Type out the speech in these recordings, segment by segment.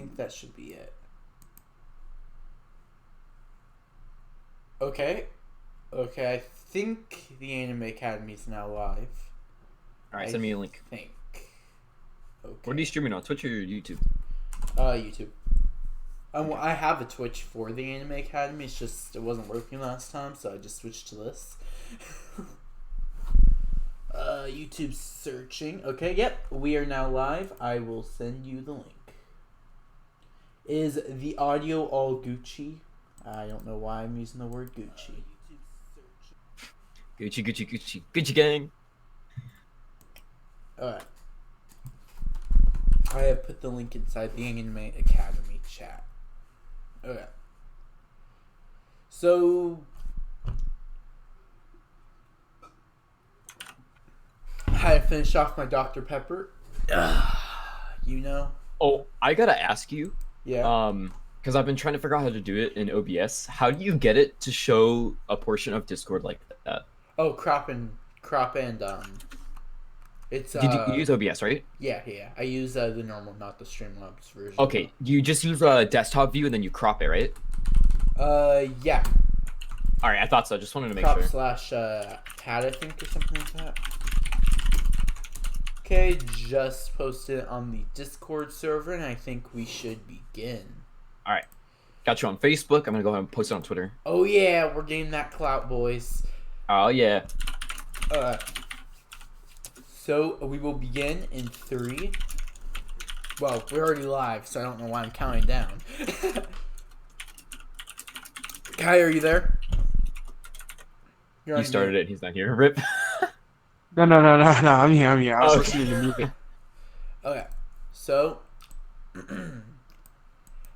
think that should be it. Okay. Okay, I think the Anime Academy is now live. Alright, send me a link. Think. Okay. What are you streaming on? Twitch or YouTube? YouTube. Okay. I have a Twitch for the Anime Academy. It's just it wasn't working last time, so I just switched to this. YouTube searching. Okay, yep, we are now live. I will send you the link. Is the audio all Gucci? I don't know why I'm using the word Gucci. Gucci gang. Alright. I have put the link inside the Anime Academy chat. Okay. So I finished off my Dr. Pepper. You know? Oh, I gotta ask you. Yeah. Because I've been trying to figure out how to do it in OBS. How do you get it to show a portion of Discord like that? Oh, crop and it's Did you use OBS, right? yeah. I use the normal, not the Streamlabs version. Okay, you just use a desktop view and then you crop it, right? Yeah. All right, I thought so. Just wanted to make Crop sure. slash cat, I think, or something like that. Okay, just posted it on the Discord server, and I think we should begin. All right, got you on Facebook. I'm gonna go ahead and post it on Twitter. Oh yeah, we're getting that clout, boys. Oh yeah. So we will begin in 3. Well, we're already live, so I don't know why I'm counting down. Kai, are you there? You started it. He's not here. Rip. No. I'm here. I was Okay. listening to music. Okay, so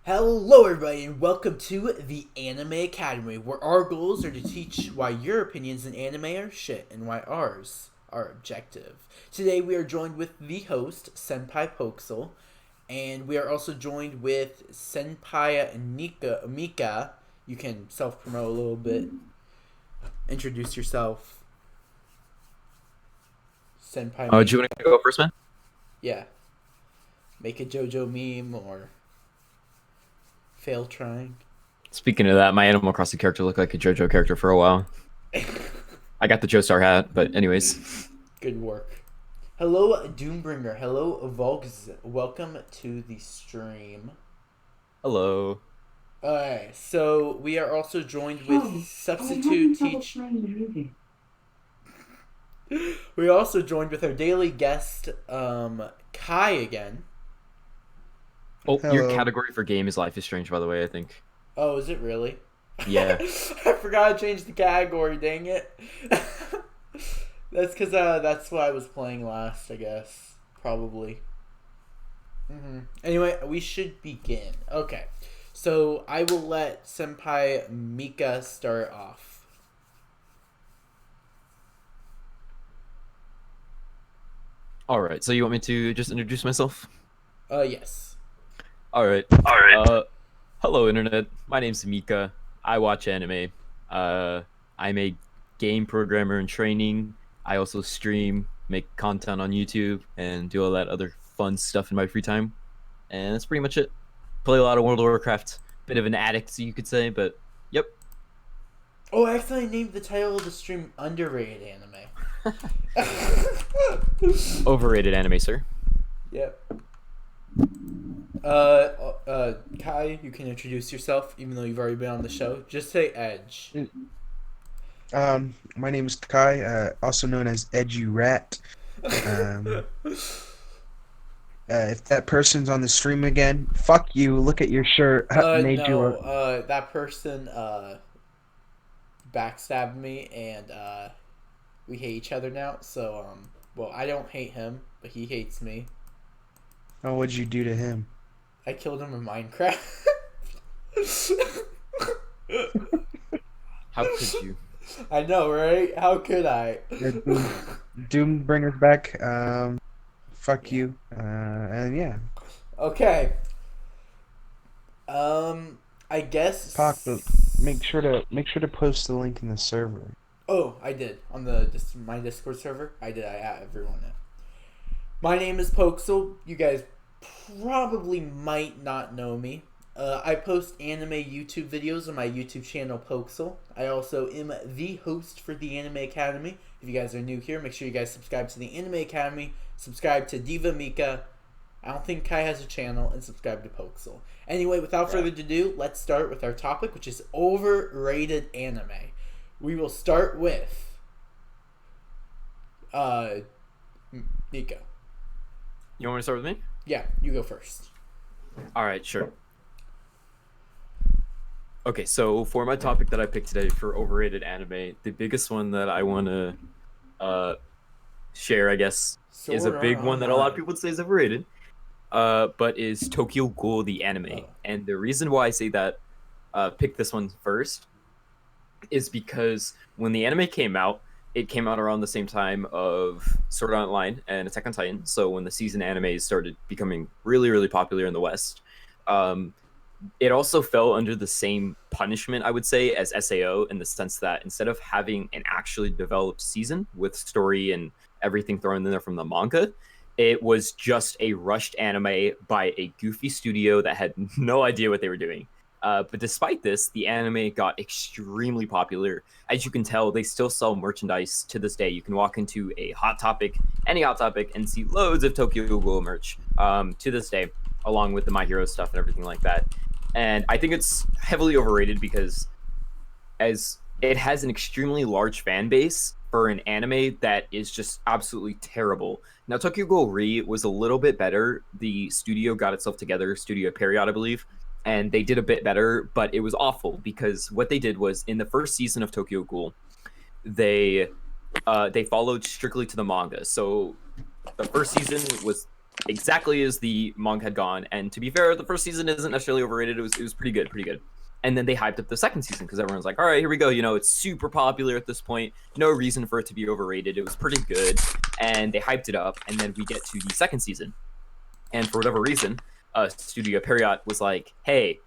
hello everybody and welcome to the Anime Academy, where our goals are to teach why your opinions in anime are shit and why ours are objective. Today we are joined with the host, Senpai Poxel, and we are also joined with Senpai Mika. You can self-promote a little bit. Introduce yourself. Senpai Oh, do you want to go first, man? Yeah. Make a JoJo meme or fail trying. Speaking of that, my Animal Crossing character looked like a JoJo character for a while. I got the Joestar hat, but anyways. Good work. Hello, Doombringer. Hello, Volks. Welcome to the stream. Hello. Alright, so we are also joined with substitute teach. We're also joined with our daily guest, Kai again. Oh, your Hello. category for game is Life is Strange, by the way, I think. Oh, is it really? Yeah. I forgot to change the category, dang it. That's because that's what I was playing last, I guess. Probably. Anyway, we should begin. Okay. So, I will let Senpai Mika start off. Alright, so you want me to just introduce myself? Yes. Alright. Hello, Internet. My name's Mika. I watch anime. I'm a game programmer in training. I also stream, make content on YouTube, and do all that other fun stuff in my free time. And that's pretty much it. Play a lot of World of Warcraft. Bit of an addict, so you could say, but yep. Oh, I accidentally named the title of the stream Underrated Anime. Overrated anime, sir. Yep. Kai, you can introduce yourself, even though you've already been on the show. Just say Edge. My name is Kai, also known as Edgy Rat. If that person's on the stream again, fuck you. Look at your shirt. Made you look. That person backstabbed me, and we hate each other now. So well, I don't hate him, but he hates me. Oh, what'd you do to him? I killed him in Minecraft. How could you? I know, right? How could I? Doom bringers back. Fuck you. And yeah. Okay. I guess. Talk, but make sure to post the link in the server. Oh, I did on my Discord server. I did. I add everyone in. My name is Poxel. You guys probably might not know me. I post anime YouTube videos on my YouTube channel, Pokesel. I also am the host for the Anime Academy. If you guys are new here, make sure you guys subscribe to the Anime Academy, subscribe to Diva Mika. I don't think Kai has a channel, and subscribe to Pokesel. Anyway, without further ado, let's start with our topic, which is overrated anime. We will start with Mika. You want me to start with me? Yeah, you go first. All right, sure. Okay, so for my topic that I picked today for overrated anime, the biggest one that I want to share, I guess, is a big one that a lot of people say is overrated, but is Tokyo Ghoul the anime. Oh. And the reason why I say that, pick this one first, is because when the anime came out, it came out around the same time of Sword Art Online and Attack on Titan. So when the season animes started becoming really, really popular in the West, it also fell under the same punishment, I would say, as SAO, in the sense that instead of having an actually developed season with story and everything thrown in there from the manga, it was just a rushed anime by a goofy studio that had no idea what they were doing. But despite this, the anime got extremely popular. As you can tell, they still sell merchandise to this day. You can walk into a Hot Topic, any Hot Topic, and see loads of Tokyo Ghoul merch to this day, along with the My Hero stuff and everything like that. And I think it's heavily overrated because as it has an extremely large fan base for an anime that is just absolutely terrible. Now, Tokyo Ghoul Re was a little bit better. The studio got itself together, Studio Period, I believe, and they did a bit better, but it was awful because what they did was in the first season of Tokyo Ghoul, they followed strictly to the manga. So the first season was exactly as the manga had gone, and to be fair, the first season isn't necessarily overrated. It was pretty good. And then they hyped up the second season because everyone's like, all right, here we go. You know, it's super popular at this point. No reason for it to be overrated. It was pretty good, and they hyped it up. And then we get to the second season, and for whatever reason, Studio Period was like, hey,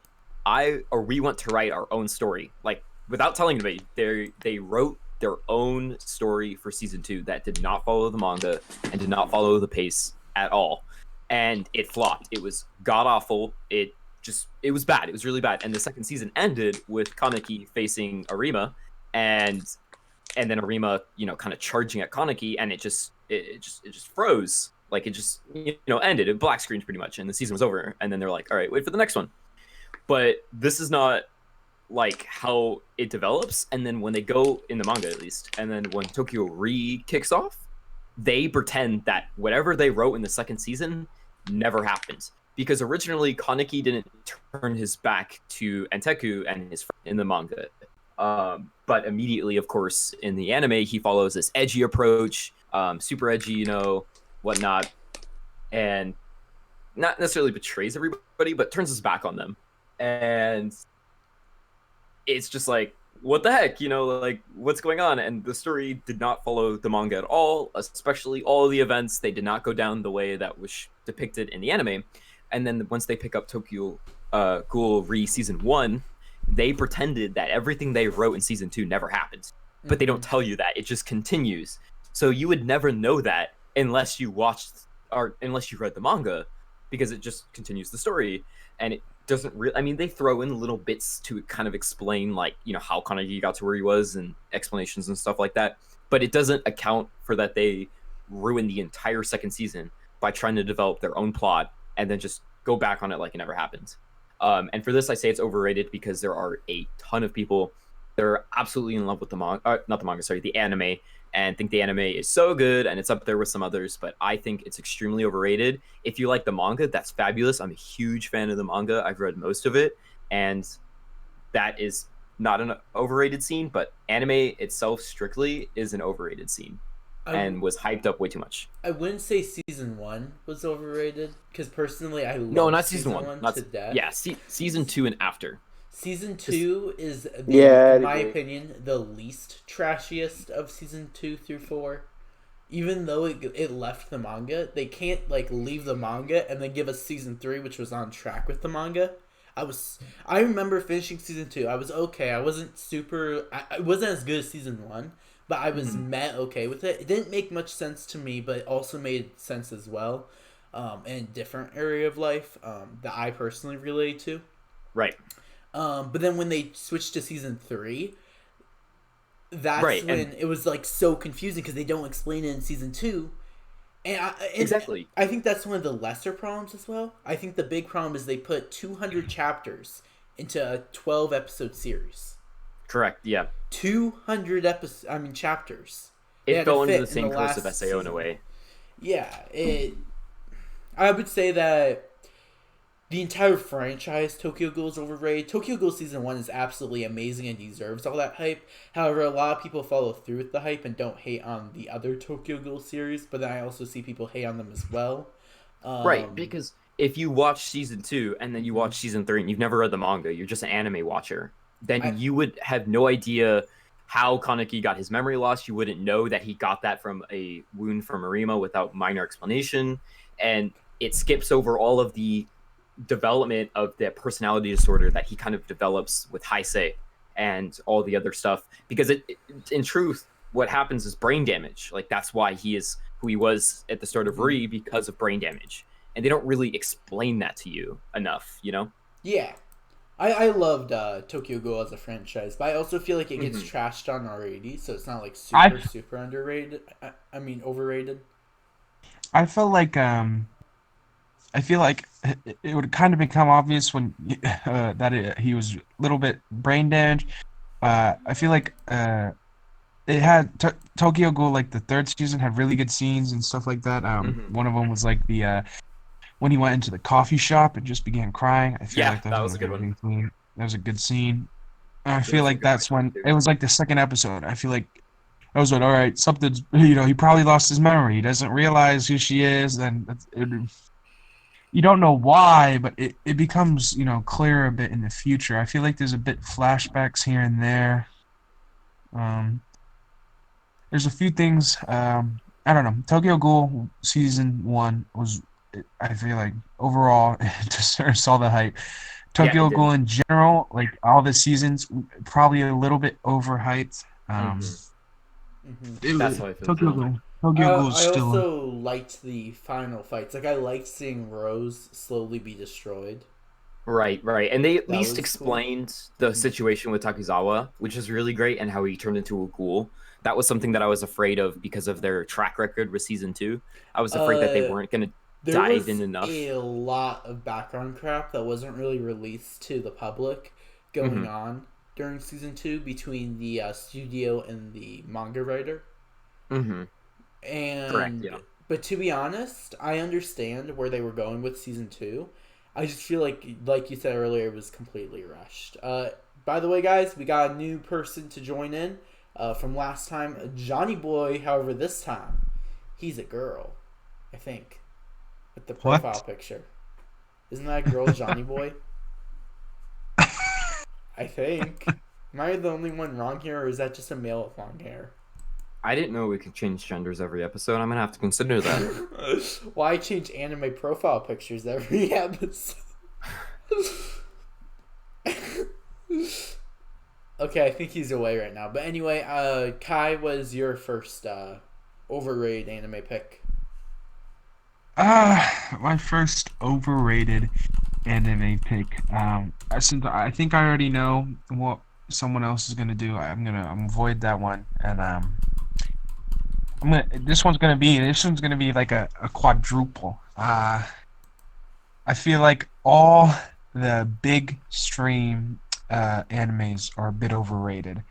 we want to write our own story. Like, without telling anybody, they wrote their own story for season 2 that did not follow the manga and did not follow the pace at all, and it flopped. It was god awful. It was bad. It was really bad. And the second season ended with Kaneki facing Arima, and then Arima, kind of charging at Kaneki, and it just froze. Like, it just ended. It black screened pretty much, and the season was over. And then they're like, all right, wait for the next one. But this is not like how it develops. And then when they go in the manga, at least, and then when Tokyo Re kicks off, they pretend that whatever they wrote in the second season never happened. Because originally, Kaneki didn't turn his back to Anteku and his friend in the manga. But immediately, of course, in the anime, he follows this edgy approach, super edgy, whatnot, and not necessarily betrays everybody, but turns his back on them. And it's just like, what the heck, like, what's going on? And the story did not follow the manga at all, especially all the events. They did not go down the way that was depicted in the anime. And then once they pick up Tokyo Ghoul Re Season 1, they pretended that everything they wrote in Season 2 never happened. But they don't tell you that. It just continues. So you would never know that unless you unless you read the manga, because it just continues the story. And it doesn't really, they throw in little bits to kind of explain, like, how Kaneki got to where he was and explanations and stuff like that, but it doesn't account for that they ruined the entire second season by trying to develop their own plot and then just go back on it like it never happened. And for this, I say it's overrated because there are a ton of people that are absolutely in love with the anime, and think the anime is so good, and it's up there with some others, but I think it's extremely overrated. If you like the manga, that's fabulous. I'm a huge fan of the manga. I've read most of it, and that is not an overrated scene, but anime itself strictly is an overrated scene and was hyped up way too much. I wouldn't say Season 1 was overrated, because personally I love not season 1 to death. Yeah, Season 2 and after. Season 2 is, in my opinion, the least trashiest of Season 2 through 4. Even though it left the manga, they can't, leave the manga and then give us Season 3, which was on track with the manga. I remember finishing Season 2. I was okay. I wasn't it wasn't as good as Season 1, but I was okay with it. It didn't make much sense to me, but it also made sense as well. in a different area of life that I personally relate to. Right. But then when they switched to season 3, that's Right. when it was like so confusing because they don't explain it in season 2. And Exactly. I think that's one of the lesser problems as well. I think the big problem is they put 200 chapters into a 12 episode series. Correct. Yeah. 200 chapters. They It had to fell under fit the in the same curse of last SAO in a season. way. Yeah, I would say that the entire franchise Tokyo Ghoul is overrated. Tokyo Ghoul season 1 is absolutely amazing and deserves all that hype. However, a lot of people follow through with the hype and don't hate on the other Tokyo Ghoul series, but then I also see people hate on them as well. Right, because if you watch season 2 and then you watch season 3 and you've never read the manga, you're just an anime watcher, then you would have no idea how Kaneki got his memory loss. You wouldn't know that he got that from a wound from Arima without minor explanation, and it skips over all of the development of the personality disorder that he kind of develops with Heisei and all the other stuff, because in truth, what happens is brain damage. Like, that's why he is who he was at the start of Re, because of brain damage, and they don't really explain that to you enough, you know? Yeah. I loved Tokyo Ghoul as a franchise, but I also feel like it gets trashed on already, so it's not like super underrated. I mean, overrated. I felt like I feel like it would kind of become obvious when he was a little bit brain damaged. I feel like it had Tokyo Ghoul, like the third season, had really good scenes and stuff like that. One of them was like the when he went into the coffee shop and just began crying. I feel like That was a good one. That was a good scene. I There feel was some like good that's when too. it was like the second episode. I feel like I was like, all right, something's, he probably lost his memory. He doesn't realize who she is, and you don't know why, but it becomes, clearer a bit in the future. I feel like there's a bit flashbacks here and there. Um, there's a few things. I don't know. Tokyo Ghoul season 1 was, I feel like overall, it deserves all the hype. Yeah, it Tokyo did. Ghoul in general, like all the seasons, probably a little bit overhyped. That's how I feel Tokyo too. Ghoul. Tokyo Ghoul's I still. also liked the final fights. Like, I liked seeing Rose slowly be destroyed. Right, right. And they at That least was cool. explained the situation with Takizawa, which is really great, and how he turned into a ghoul. That was something that I was afraid of because of their track record with season 2. I was afraid that they Uh, weren't going to there dive in was enough. a lot of background crap that wasn't really released to the public going Hmm. on during season 2 between the studio and the manga writer. Hmm. Correct, And yeah. but to be honest, I understand where they were going with season 2. I just feel like you said earlier, it was completely rushed. By the way, guys, we got a new person to join in from last time, Johnny Boy. However, this time he's a girl, I think, with the profile What? picture. Isn't that a girl, Johnny Boy? I think. Am I the only one wrong here, or is that just a male with long hair? I didn't know we could change genders every episode. I'm going to have to consider that. Why change anime profile pictures every episode? Okay, I think he's away right now. But anyway, Kai was your first overrated anime pick. My first overrated anime pick. Since I think I already know what someone else is gonna do, I'm avoid that one, and this one's gonna be like a quadruple. I feel like all the big stream animes are a bit overrated.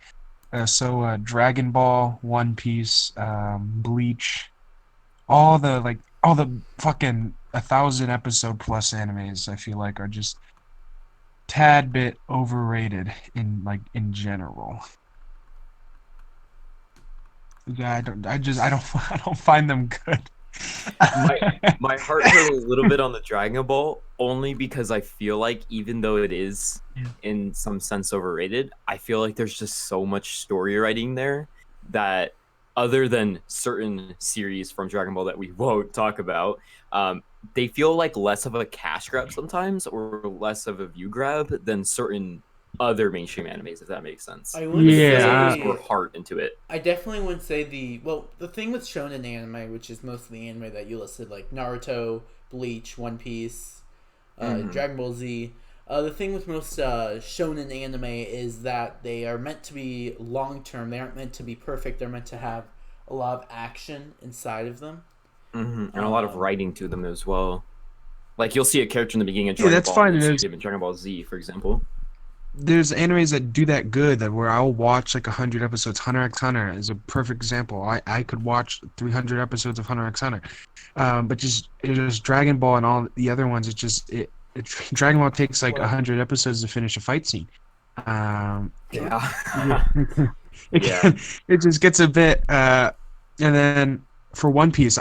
Dragon Ball, One Piece, Bleach, all the fucking 1,000 episode plus animes, I feel like, are just tad bit overrated in general. Yeah, I don't find them good. My heart hurt a little bit on the Dragon Ball, only because I feel like, even though it is in some sense overrated, I feel like there's just so much story writing there that, other than certain series from Dragon Ball that we won't talk about, they feel like less of a cash grab sometimes, or less of a view grab than certain other mainstream animes, if that makes sense. I wouldn't Like, it feels like there's more say. heart into it. I definitely wouldn't say the thing with shonen anime, which is most of the anime that you listed, like Naruto, Bleach, One Piece, Mhm. Dragon Ball Z. The thing with most shonen anime is that they are meant to be long term. They aren't meant to be perfect. They're meant to have a lot of action inside of them. And a lot of Um, writing to them as well. Like you'll see a character in the beginning of Yeah, Dragon that's Ball, and fine. you'll see him in Dragon Ball Z, for example. There's animes that do that good that where I'll watch like 100 episodes. Hunter x Hunter is a perfect example. I could watch 300 episodes of Hunter x Hunter. But just Dragon Ball and all the other ones, Dragon Ball takes like well, 100 episodes to finish a fight scene. Um, it, Yeah. it, Yeah. it just gets a bit, and then for One Piece,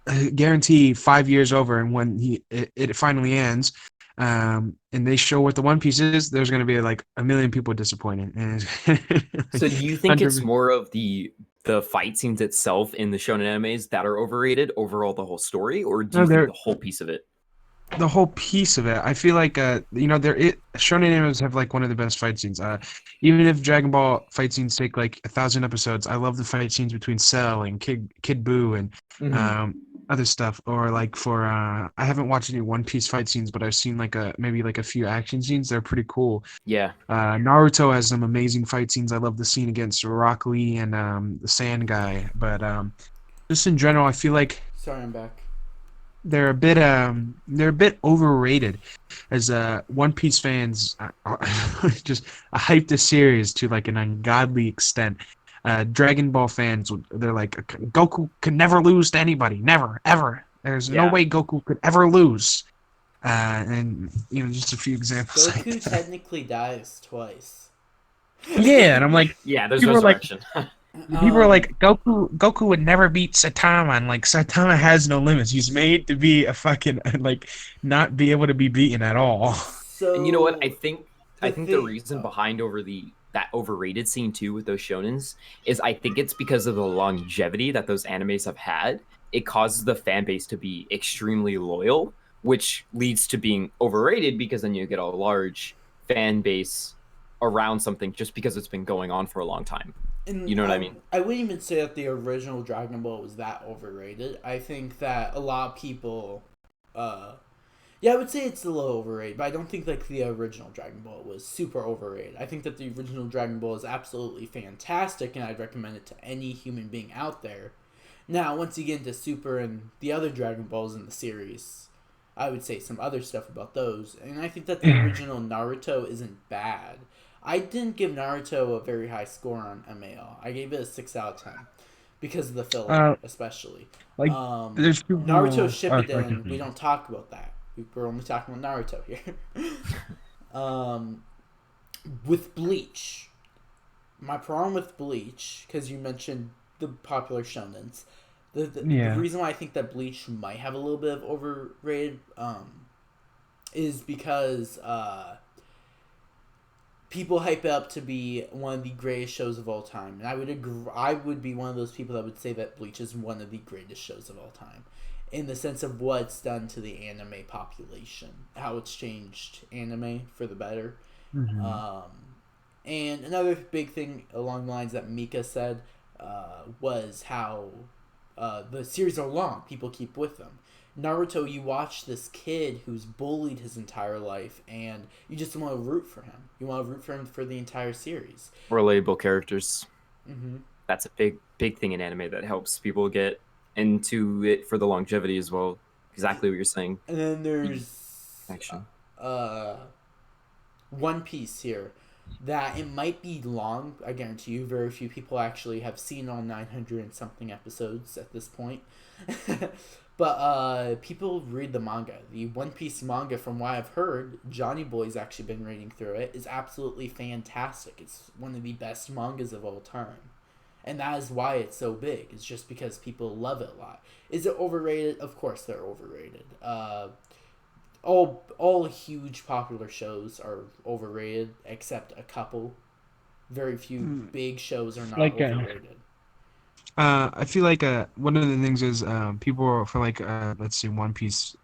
I guarantee 5 years over, and when it finally ends, and they show what the One Piece is, there's gonna be like a million people disappointed, and So do you think it's 100. more of the fight scenes itself in the shonen animes that are overrated overall the whole story, or do No, you think they're the whole piece of it? the whole piece of it. I feel like shonen animes have like one of the best fight scenes. Even if Dragon Ball fight scenes take like 1,000 episodes, I love the fight scenes between Cell and Kid Buu and Mhm. um other stuff. Or like for I haven't watched any One Piece fight scenes, but I've seen like maybe like a few action scenes. They're pretty cool. Yeah. Naruto has some amazing fight scenes. I love the scene against Rock Lee and the Sand Guy. But just in general, I feel like sorry, I'm back. they're a bit overrated as One Piece fans just hype the series to like an ungodly extent. Dragon Ball fans, they're like, Goku could never lose to anybody, never, ever. There's no Yeah. way Goku could ever lose. And just a few examples like Goku that. technically dies twice. Yeah, and I'm like, Yeah, there's people are like, resurrection. people are like, Goku would never beat Saitama, and like Saitama has no limits. He's made to be a fucking like not be able to be beaten at all. And you know what? I So think the I think the thing. reason behind that overrated scene too with those shonens is I think it's because of the longevity that those animes have had. It causes the fan base to be extremely loyal, which leads to being overrated because then you get a large fan base around something just because it's been going on for a long time. You And know what I mean? I wouldn't even say that the original Dragon Ball was that overrated. I think that a lot of people, yeah, I would say it's a little overrated, but I don't think like the original Dragon Ball was super overrated. I think that the original Dragon Ball is absolutely fantastic, and I'd recommend it to any human being out there. Now, once you get into Super and the other Dragon Balls in the series, I would say some other stuff about those. And I think that the original Naruto isn't bad. I didn't give Naruto a very high score on MAL. I gave it a 6 out of 10 because of the filler, Uh, especially. like there's Naruto people. Oh, sorry, Shippuden, we continue. don't talk about that. We're only talking about Naruto here. um, with Bleach, my problem with Bleach, because you mentioned the popular shonens, the Yeah. reason why I think that Bleach might have a little bit of overrated is because people hype it up to be one of the greatest shows of all time, and I would agree. I would be one of those people that would say that Bleach is one of the greatest shows of all time, in the sense of what it's done to the anime population, how it's changed anime for the better. Hmm. And another big thing along the lines that Mika said was how the series are long. People keep with them. Naruto, you watch this kid who's bullied his entire life, and you just want to root for him. You want to root for him for the entire series. Relatable characters. Mm-hmm. That's a big thing in anime that helps people get into it for the longevity as well. Exactly what you're saying. And then The there's action. uh, One Piece here. That it might be long. I guarantee you, very few people actually have seen all 900 and something episodes at this point. But people read the manga. The One Piece manga, from what I've heard, Johnny Boy's actually been reading through it, is absolutely fantastic. It's one of the best mangas of all time. And that is why it's so big. It's just because people love it a lot. Is it overrated? Of course they're overrated. All huge popular shows are overrated, except a couple. Very few big shows are not Like overrated. I feel like one of the things is people for like let's say One Piece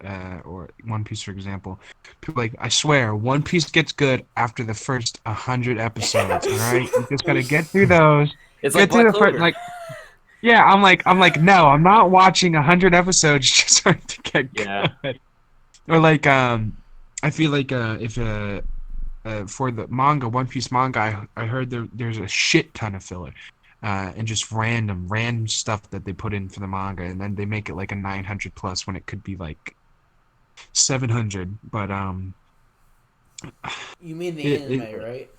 or One Piece for example, people like I swear One Piece gets good after the first 100 episodes. All right, you just gotta get through those. It's like Get through Black the first Clover. like yeah. I'm like no, I'm not watching 100 episodes just for it to get Yeah. good. Or like I feel like if for the manga, One Piece manga, I heard there's a shit ton of filler, and just random stuff that they put in for the manga, and then they make it like a 900 plus when it could be like 700. But You mean the it anime, right?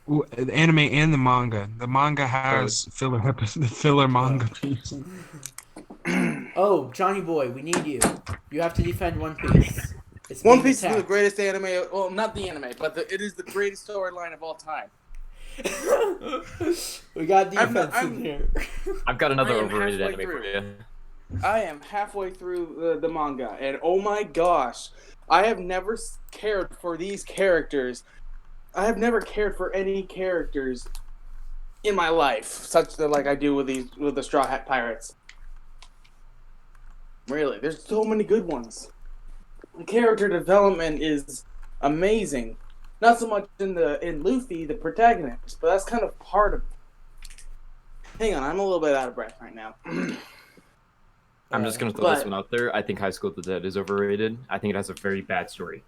the anime and the manga. The manga Both. has filler the filler Oh. manga piece. Oh, Johnny Boy, we need you. You have to defend One Piece. It's One being Piece is the attacked. greatest anime. Well, not the anime, but it is the greatest storyline of all time. We got defense I'm- in here. I've got another I am overrated halfway anime for through. you. I am halfway through the manga, and oh my gosh, I have never cared for these characters. I have never cared for any characters in my life, such that like I do with the Straw Hat Pirates. Really, there's so many good ones. The character development is amazing. Not so much in Luffy, the protagonist, but that's kind of part of it. Hang on, I'm a little bit out of breath right now. I'm just gonna throw this But- one out there. I think High School of the Dead is overrated. I think it has a very bad story,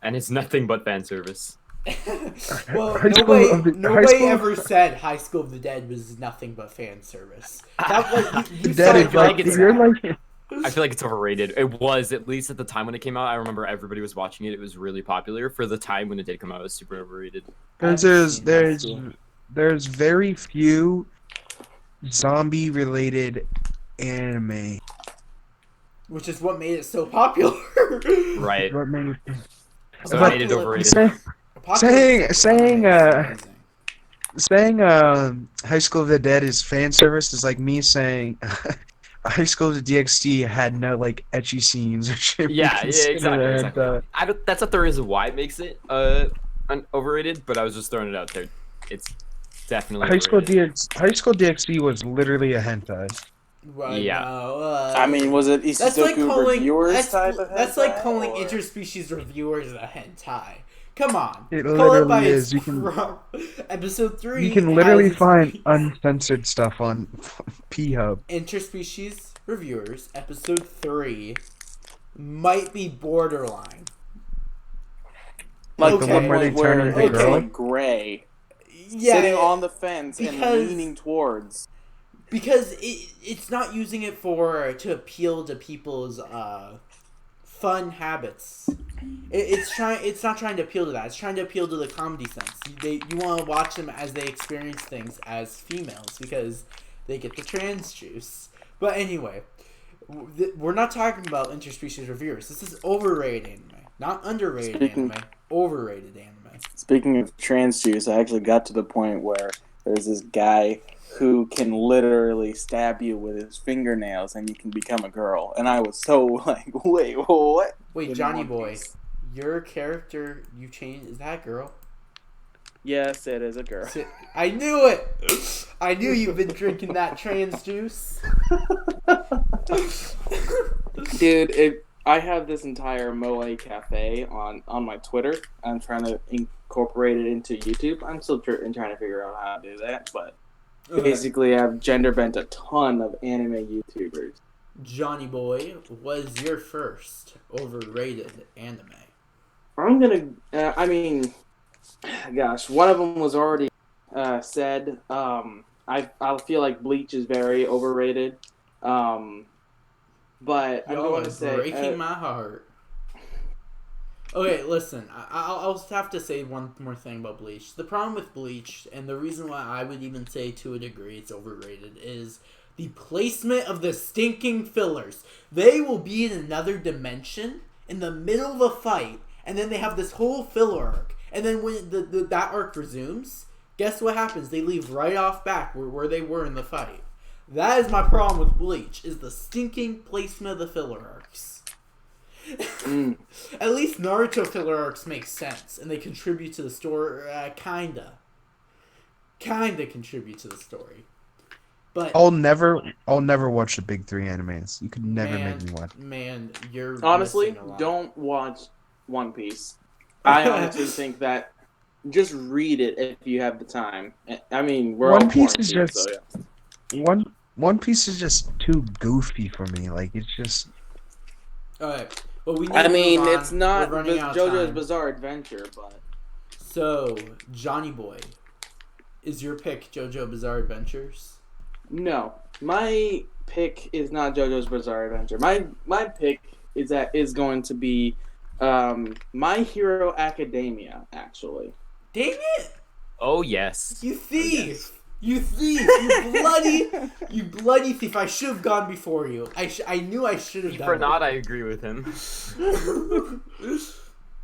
and it's nothing but fan service. Well, High School of the- High nobody School- ever said High School of the Dead was nothing but fan service. That was you That said is like it's- you're like I feel like it's overrated. It was, at least at the time when it came out. I remember everybody was watching it. It was really popular. For the time when it did come out, it was super overrated. I've there's seen there's High School. there's very few zombie related anime. Which is what made it so popular. Right. What made it- So But- it made it overrated. Say- saying, Amazing. saying High School of the Dead is fan service is like me saying High School of the DxD had no like ecchi scenes or shit. Yeah, considered, exactly. I don't. That's not the reason why it makes it overrated. But I was just throwing it out there. It's definitely High School overrated. High School DxD was literally a hentai. Well, Yeah. no, I mean, was it that's like Isisoku calling reviewers type of that's like hentai, calling or- interspecies reviewers a hentai. Come on, It call literally it by is. its episode 3. You can literally has its find piece. uncensored stuff on P-Hub. Interspecies reviewers episode 3 might be borderline. Like Okay. the one where they turn turn into into girl? like gray, Yeah, sitting on the fence because- and leaning towards. because it's not using it to appeal to people's fun habits. It's not trying to appeal to that. It's trying to appeal to the comedy sense. You want to watch them as they experience things as females because they get the trans juice. But anyway, we're not talking about interspecies reviewers. This is overrated anime, not underrated Speaking- anime. Overrated anime. Speaking of trans juice, I actually got to the point where there's this guy who can literally stab you with his fingernails and you can become a girl. And I was so like, wait, what? Wait, In Johnny One Boy, Piece. your character you changed, is that a girl? Yes, it is a girl. I knew it! I knew you've been drinking that trans juice. Dude, I have this entire Moe Cafe on my Twitter. I'm trying to incorporate it into YouTube. I'm still trying to figure out how to do that, but basically I've gender bent a ton of anime YouTubers. Johnny Boy, was your first overrated anime? I'm gonna, I mean, gosh, one of them was already said. I feel like Bleach is very overrated. But I'm Y'all going are to say breaking my heart. Okay, listen. I'll have to say one more thing about Bleach. The problem with Bleach, and the reason why I would even say to a degree it's overrated, is the placement of the stinking fillers. They will be in another dimension in the middle of a fight, and then they have this whole filler arc. And then when that arc resumes, guess what happens? They leave right off back where they were in the fight. That is my problem with Bleach, is the stinking placement of the filler arcs. At least Naruto filler arcs make sense, and they contribute to the story, kinda contribute to the story. But I'll never watch the big three animes. You could never man, make me watch. Man, you're honestly, missing a lot. don't watch One Piece. I honestly think that just read it if you have the time. I mean, we're One all Piece is quarantined, just- so yeah. One Piece is just too goofy for me. Like it's just Alright. But we need to move on. It's not We're running out of JoJo's time. Bizarre Adventure, but So, Johnny Boy, is your pick JoJo Bizarre Adventures? no. My pick is not JoJo's Bizarre Adventure. My pick is going to be My Hero Academia, actually. Dang it! Oh yes. You thief! Oh, yes. You thief! You bloody thief! I should have gone before you. I knew I should have done For it. not, I agree with him.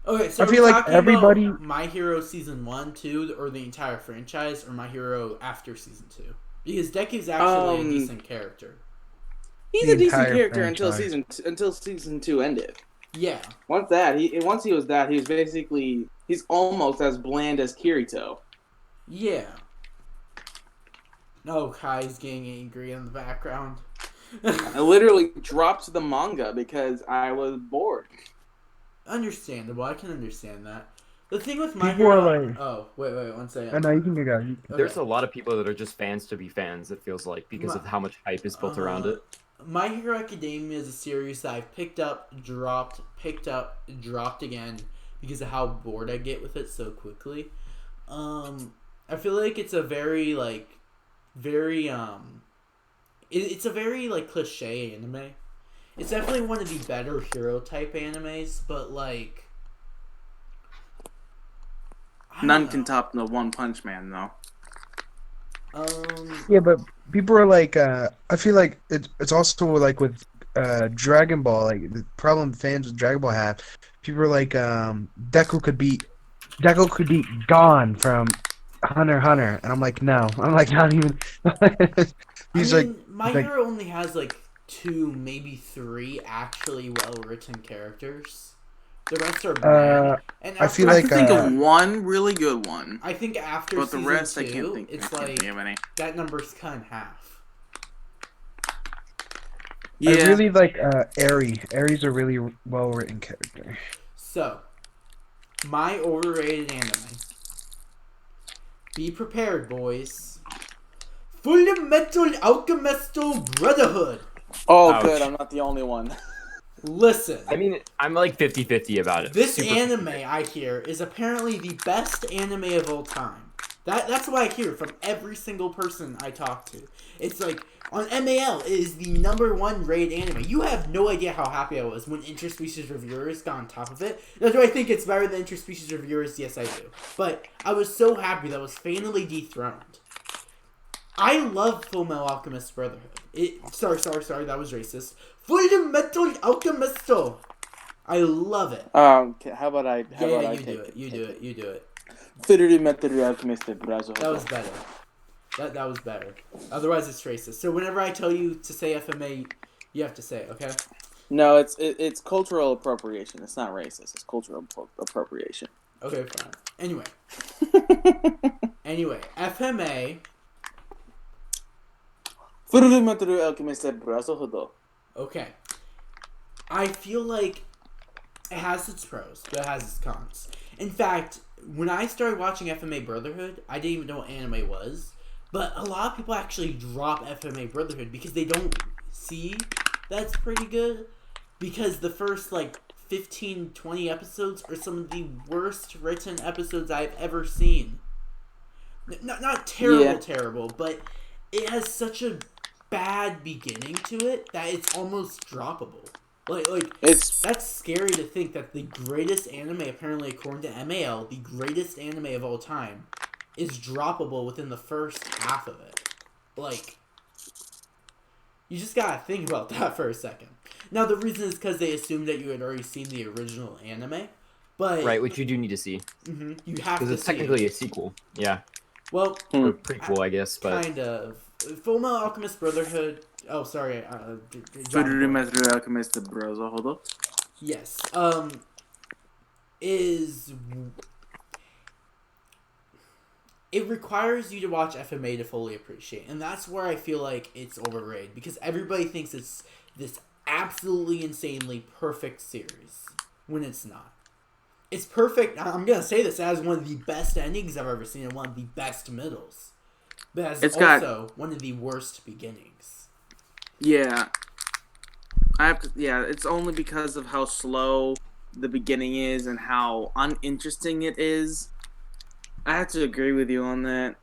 Okay, so I feel like everybody. My Hero Season 1, 2, or the entire franchise, or My Hero after Season 2? Because Deku's actually a decent character. He's The a decent entire character franchise. until season 2 ended. Yeah. Once he was that, he's almost as bland as Kirito. Yeah. No, Kai's getting angry in the background. I literally dropped the manga because I was bored. Understandable. I can understand that. The thing with My People Hero... are like- Oh, wait, 1 second. I know you can go. Okay. There's a lot of people that are just fans to be fans, it feels like, because of how much hype is built around it. My Hero Academia is a series that I've picked up, dropped again because of how bored I get with it so quickly. I feel like it's a very it's a very cliche anime. It's definitely one of the better hero type animes, but None can top the One Punch Man, though. Yeah, but people are like, I feel like it's also like with Dragon Ball, like the problem fans with Dragon Ball have. People are like, Deku could be gone from Hunter x Hunter, and I'm like, no, I'm like not even. My Hero only has 2, maybe 3 actually well written characters. The rest are bad. And I feel I like can think of one really good one. I think after But the season rest, 2, I can't think. it's I can't think of any. that number's cut in half. Yeah. I really like Eri. Eri's a really well written character. So, my overrated anime. Be prepared, boys. Full Metal Alchemist Brotherhood. Oh, Ouch. good. I'm not the only one. Listen. I mean, I'm 50-50 about it. This Super anime, 50-50. I hear, is apparently the best anime of all time. That's what I hear from every single person I talk to. It's on MAL, it is the #1 rated anime. You have no idea how happy I was when Interspecies Reviewers got on top of it. Now, do I think it's better than Interspecies Reviewers? Yes, I do. But I was so happy that it was finally dethroned. I love Full Metal Alchemist Brotherhood. Sorry, that was racist. Full Metal Alchemist. I love it. How about I? You do it. That was better. That was better. Otherwise, it's racist. So whenever I tell you to say FMA, you have to say it, okay? No, it's cultural appropriation. It's not racist. It's cultural appropriation. Okay, fine. Anyway, FMA. Okay. I feel like it has its pros, but it has its cons. In fact, when I started watching FMA Brotherhood, I didn't even know what anime was. But a lot of people actually drop FMA Brotherhood because they don't see that's pretty good. Because the first 15, 20 episodes are some of the worst written episodes I've ever seen. Not terrible, but it has such a bad beginning to it that it's almost droppable. That's scary to think that the greatest anime, apparently according to MAL, the greatest anime of all time, is droppable within the first half of it. You just gotta think about that for a second. Now, the reason is because they assumed that you had already seen the original anime, but... Right, which you do need to see. Mm-hmm, you have to see because it's technically a sequel. Yeah. Well... Or prequel, I guess, but... Kind of. Full Metal Alchemist Brotherhood... Oh, sorry. Yes. It requires you to watch FMA to fully appreciate, and that's where I feel like it's overrated, because everybody thinks it's this absolutely insanely perfect series, when it's not. It's perfect, I'm gonna say this, as one of the best endings I've ever seen, and one of the best middles. But it's also one of the worst beginnings. Yeah. I have to. Yeah, it's only because of how slow the beginning is and how uninteresting it is. I have to agree with you on that.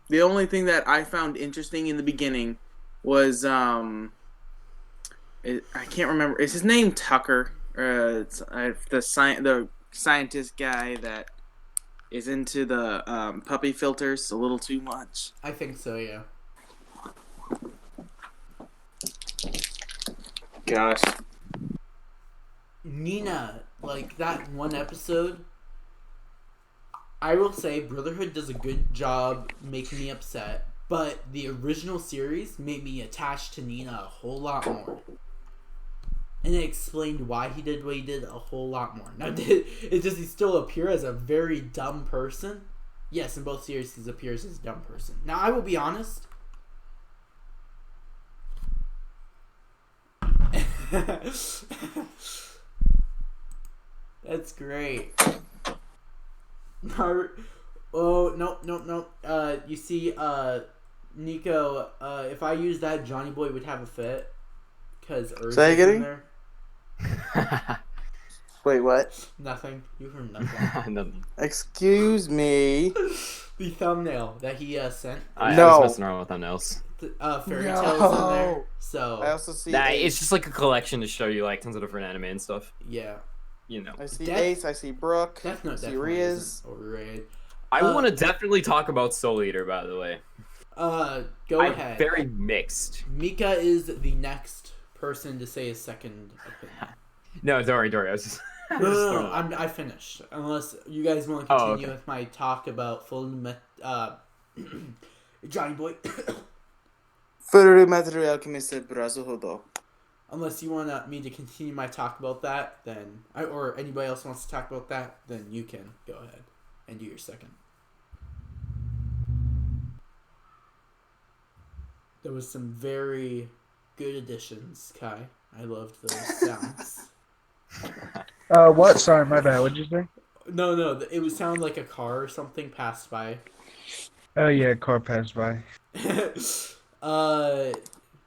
The only thing that I found interesting in the beginning was I can't remember. Is his name Tucker? The scientist guy that is into the puppy filters a little too much. I think so, yeah. Gosh. Nina, like that one episode, I will say Brotherhood does a good job making me upset, but the original series made me attached to Nina a whole lot more. And it explained why he did what he did a whole lot more. Now, does he still appear as a very dumb person? Yes, in both series he appears as a dumb person. Now, I will be honest. That's great. Oh, no. You see, Nico, if I use that, Johnny Boy would have a fit. Because Urza's in there. Wait, what? Nothing. You heard nothing. Nothing. Excuse me. The thumbnail that he sent. I was messing around with thumbnails. Fairy Tales in there. So I also see It's just like a collection to show you like tons of different anime and stuff. yeah. You know. I see Ace, I see Brooke, Death Note I see definitely Riaz. isn't overrated. I want to definitely talk about Soul Eater, by the way. Go I'm ahead. very mixed. Mika is the next person to say his second opinion. No, Dory. I was just. No. I finished. Unless you guys want to continue okay. with my talk about Johnny Boy. Fullmetal Alchemist Brazuhodo. Unless you want me to continue my talk about that, then or anybody else wants to talk about that, then you can go ahead and do your second. There was some very good additions, Kai. I loved those sounds. What? Sorry, my bad. What'd you say? No, it would sound like a car or something passed by. Oh yeah, car passed by.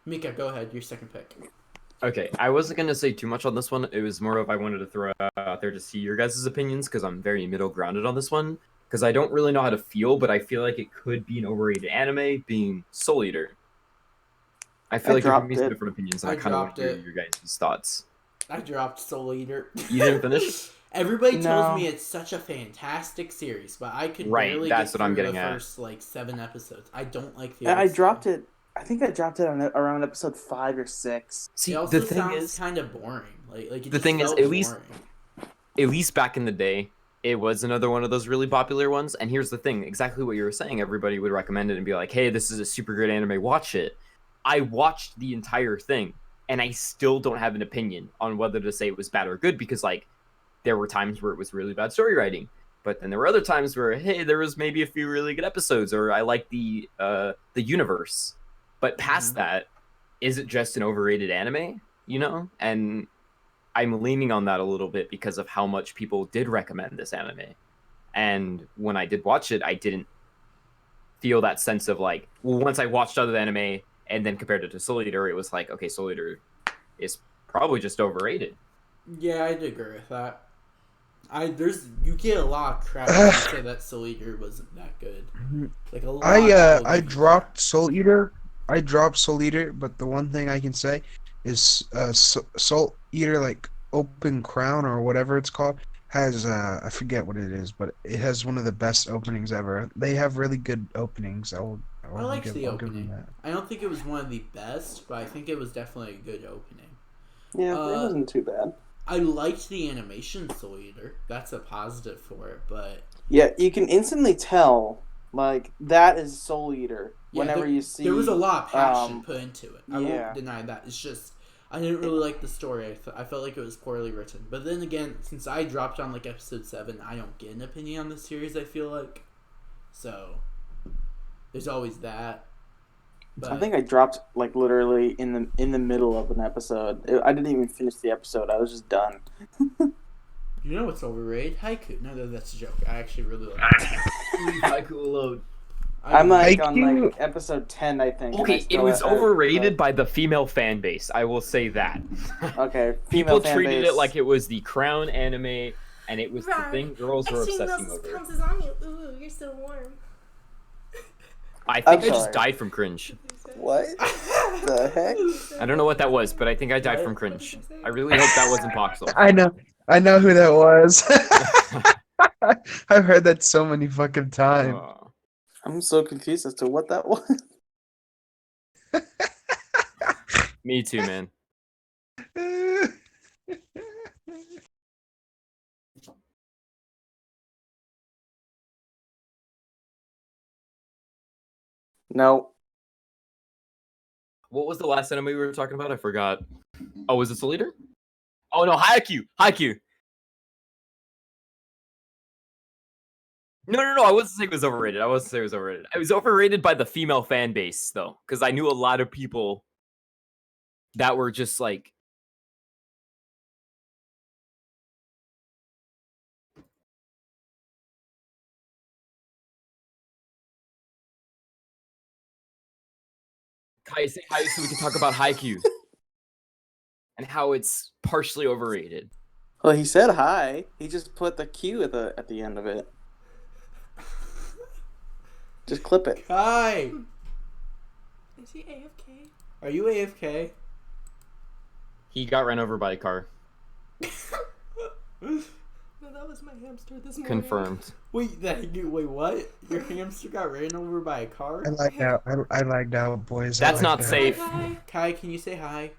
Mika, go ahead. Your second pick. Okay, I wasn't gonna say too much on this one. It was more of I wanted to throw out there to see your guys' opinions because I'm very middle grounded on this one. Because I don't really know how to feel, but I feel like it could be an overrated anime, being Soul Eater. I feel like there could be some different opinions, and I kind of want to hear your guys' thoughts. I dropped Soul Eater. You didn't finish? Everybody tells me it's such a fantastic series, but I could barely that's get what I'm through getting the at. first 7 episodes. I don't like the. I dropped it. I think I dropped it on around episode 5 or 6. See, it also sounds kind of boring. Like the thing is, at least back in the day, it was another one of those really popular ones. And here's the thing: exactly what you were saying. Everybody would recommend it and be like, "Hey, this is a super good anime. Watch it." I watched the entire thing, and I still don't have an opinion on whether to say it was bad or good because, like, there were times where it was really bad story writing, but then there were other times where, hey, there was maybe a few really good episodes, or I like the universe. But past that, is it just an overrated anime? You know, and I'm leaning on that a little bit because of how much people did recommend this anime, and when I did watch it, I didn't feel that sense of like, well, once I watched other anime. And then compared it to Soul Eater, it was like, okay, Soul Eater is probably just overrated. Yeah, I'd agree with that. You get a lot of crap when you say that Soul Eater wasn't that good. Like a lot. I dropped Soul Eater. But the one thing I can say is Soul Eater, like Open Crown or whatever it's called, has I forget what it is, but it has one of the best openings ever. They have really good openings. I liked the opening. I don't think it was one of the best, but I think it was definitely a good opening. Yeah, it wasn't too bad. I liked the animation Soul Eater. That's a positive for it, but yeah, you can instantly tell like that is Soul Eater whenever you see. There was a lot of passion put into it. I won't deny that. It's just I didn't really like the story. I felt like it was poorly written. But then again, since I dropped on like episode 7, I don't get an opinion on the series. I feel like so. There's always that. But I think I dropped like literally in the middle of an episode. I didn't even finish the episode. I was just done. You know what's overrated? Haiku. No, that's a joke. I actually really like it. Leave Haiku alone. I'm like on IQ? like episode 10, I think. and I Okay, it still, was overrated by the female fan base. I will say that. Okay, People female fan treated base. it like it was the crown anime, and it was the thing girls were obsessing over. Pounces on you. Ooh, you're so warm. I think I'm I just sorry. died from cringe. What the heck? I don't know what that was, but I think I died from cringe. I really hope that wasn't Voxel. I know who that was. I've heard that so many fucking times. I'm so confused as to what that was. Me too, man. No. What was the last anime we were talking about? I forgot. Oh, was it Soul Eater? Oh no, Haikyuu! Haikyuu! No, I wasn't saying it was overrated. I wasn't saying it was overrated. It was overrated by the female fan base, though, because I knew a lot of people that were just like... Kai, say hi so we can talk about Haikyuu. And how it's partially overrated. Well, he said hi. He just put the Q at the end of it. Just clip it. Kai, Is he AFK? are you AFK? He got ran over by a car. No, that was my hamster this morning. Confirmed. Wait, wait, what? Your hamster got ran over by a car? I lagged out, boys. That's not out. safe. Hi. Kai, can you say hi?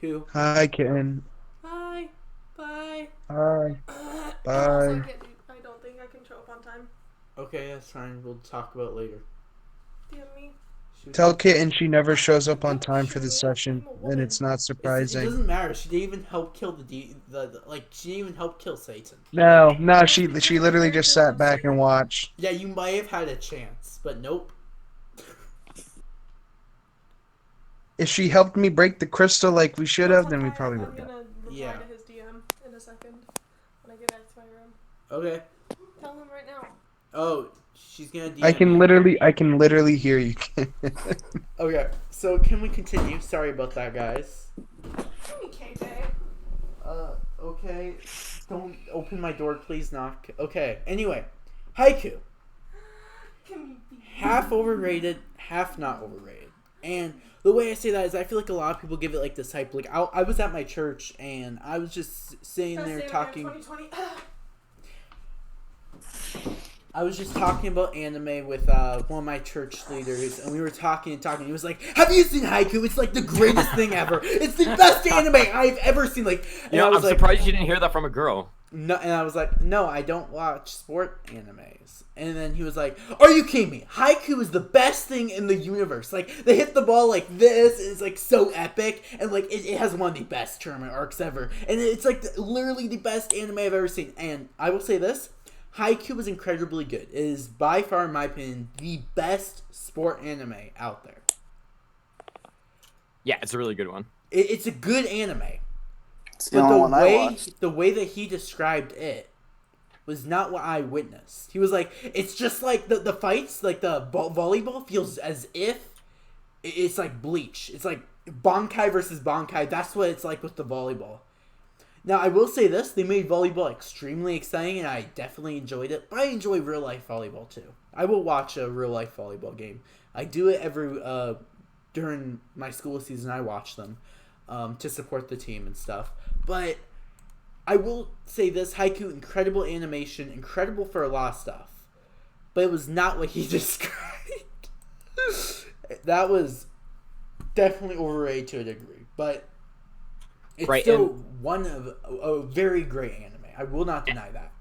Koo. Hi, kitten. Hi. Bye. Hi. Bye. I don't think I can show up on time. Okay, that's fine. We'll talk about it later. Damn me. Shoot. Tell kitten she never shows up on time for the session, and it's not It surprising. doesn't matter. She didn't even help kill she didn't even help kill Satan. No, she literally just sat back and watched. Yeah, you might have had a chance, but nope. If she helped me break the crystal like we should have, then we probably would I'm have. gonna reply Yeah. to his DM in a second when I get back to my room. Okay. Tell him right now. Oh, she's gonna DM I can me. literally hear you. Okay, so can we continue? Sorry about that, guys. Hey, KJ. Okay. Don't open my door, please knock. Okay, anyway. Haiku. Can we be... Half overrated, half not overrated. And the way I say that is I feel like a lot of people give it like this hype. Like I was at my church and I was just sitting Best there anime of talking. 2020. I was just talking about anime with one of my church leaders, and we were talking. He was like, "Have you seen Haiku? It's like the greatest thing ever. It's the best anime I've ever seen." Like, and I I'm was like, surprised you didn't hear that from a girl. No, and I was like, "No, I don't watch sport animes." And then he was like, "Are you kidding me? Haiku is the best thing in the universe. Like, they hit the ball like this, and it's like so epic, and like it has one of the best tournament arcs ever, and it's like literally the best anime I've ever seen." And I will say this. Haikyuu is incredibly good. It is by far, in my opinion, the best sport anime out there. Yeah, it's a really good one. It's a good anime. It's the only one I watched. The way that he described it was not what I witnessed. He was like, it's just like the fights, like the volleyball feels as if it's like Bleach. It's like Bankai versus Bankai. That's what it's like with the volleyball. Now, I will say this, they made volleyball extremely exciting, and I definitely enjoyed it, but I enjoy real-life volleyball, too. I will watch a real-life volleyball game. I do it during my school season, I watch them, to support the team and stuff. But I will say this, Haiku, incredible animation, incredible for a lot of stuff. But it was not what he described. That was definitely overrated to a degree, but... It's right, still one of a very great anime. I will not deny that.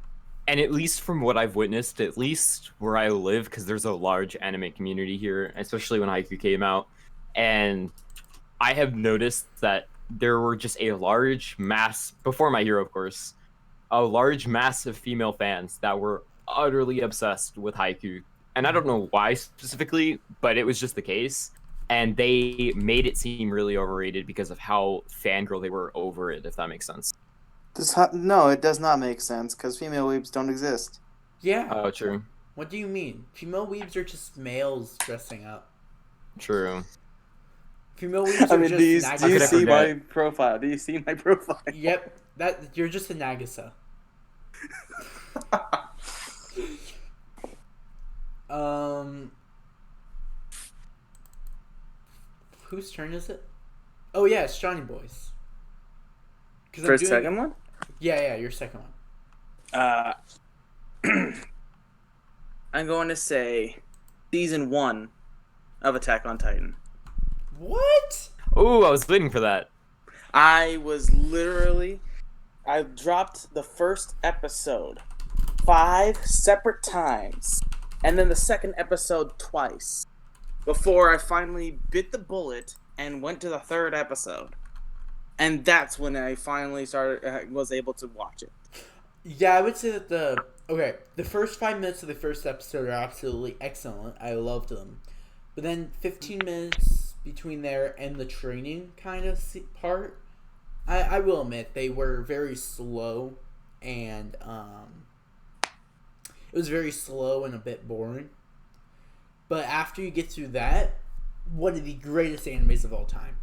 And at least from what I've witnessed, at least where I live, because there's a large anime community here, especially when Haikyuu came out, and I have noticed that there were just a large mass, before My Hero, of course, a large mass of female fans that were utterly obsessed with Haikyuu. And I don't know why specifically, but it was just the case. And they made it seem really overrated because of how fangirl they were over it, if that makes sense. No, it does not make sense, because female weebs don't exist. Yeah. Oh, true. What do you mean? Female weebs are just males dressing up. True. Female weebs I are mean, just do you Nagisa. see forget? my profile? Do you see my profile? Yep, that you're just a Nagisa. Whose turn is it? Oh yeah, it's Johnny Boy's. First, second one. Yeah, your second one. I'm going to say season 1 of Attack on Titan. What? Oh, I was waiting for that. I dropped the first episode 5 separate times, and then the second episode twice, before I finally bit the bullet and went to the third episode. And that's when I finally was able to watch it. Yeah, I would say that the first 5 minutes of the first episode are absolutely excellent. I loved them. But then 15 minutes between there and the training kind of part, I will admit they were very slow, and it was very slow and a bit boring. But after you get through that, one of the greatest animes of all time.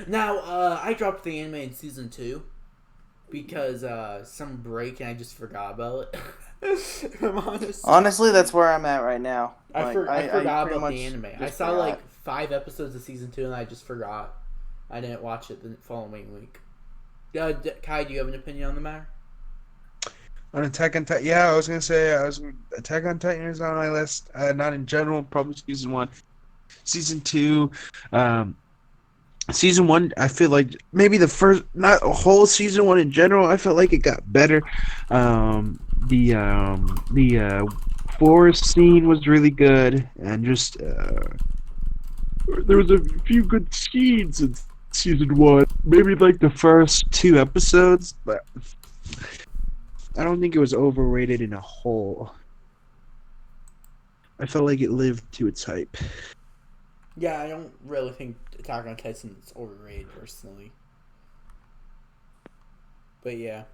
Now, I dropped the anime in season 2 because some break and I just forgot about it. If I'm honest. Honestly, that's where I'm at right now. I forgot pretty about much the anime. I just saw forgot. like 5 episodes of season 2 and I just forgot. I didn't watch it the following week. Kai, do you have an opinion on the matter? On Attack on Titan, yeah, I was gonna say Attack on Titan is on my list. Not in general, probably season 1, season 2. Season 1, I feel like maybe the first, not a whole season 1 in general. I felt like it got better. The forest scene was really good, and just there was a few good scenes in season 1. Maybe like the first 2 episodes, but I don't think it was overrated in a whole. I felt like it lived to its hype. Yeah, I don't really think Attack on Titan is overrated personally. But yeah.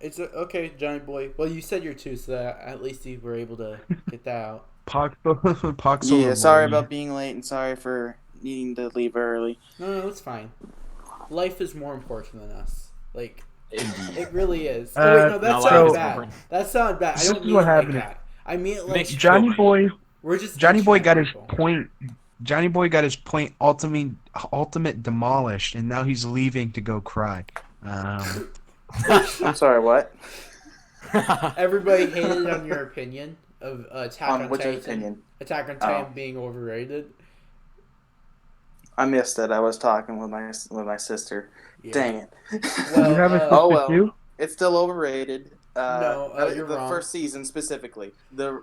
It's okay, Johnny Boy. Well, you said you're 2, so that at least you were able to get that out. Pox Yeah, sorry about being late and sorry for needing to leave early. No, it's fine. Life is more important than us. Like, Indeed. it really is. Uh, Oh wait, no, that no, sounded life is bad. different. That sounded bad. I This don't is mean what it like happened. that. I mean it like Makes you Johnny feel Boy. we're just Johnny Boy got his people. point. Johnny Boy got his point ultimate demolished, and now he's leaving to go cry. I'm sorry, what? Everybody hated on your opinion of Attack on Which Titan. opinion? Attack on Titan being overrated. I missed it. I was talking with my sister. Yeah. Dang it. Well, you have a sister oh well. too? It's still overrated. No, you're the wrong. first season specifically. The